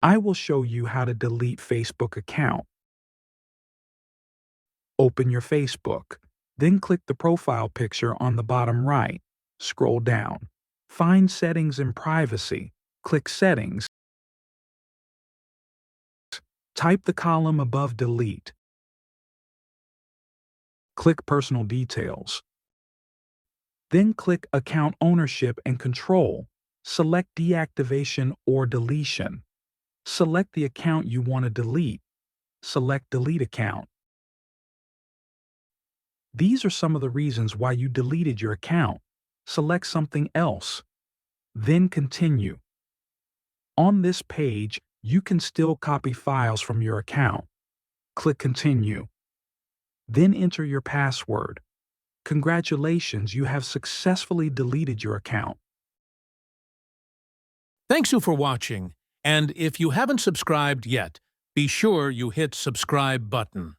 I will show you how to delete Facebook account. Open your Facebook. Then click the profile picture on the bottom right. Scroll down. Find Settings and Privacy. Click Settings. Type the column above Delete. Click Personal Details. Then click Account Ownership and Control. Select Deactivation or Deletion. Select the account you want to delete. Select Delete Account. These are some of the reasons why you deleted your account. Select something else. Then Continue. On this page, you can still copy files from your account. Click Continue. Then enter your password. Congratulations, you have successfully deleted your account. Thanks you for watching, and if you haven't subscribed yet, be sure you hit subscribe button.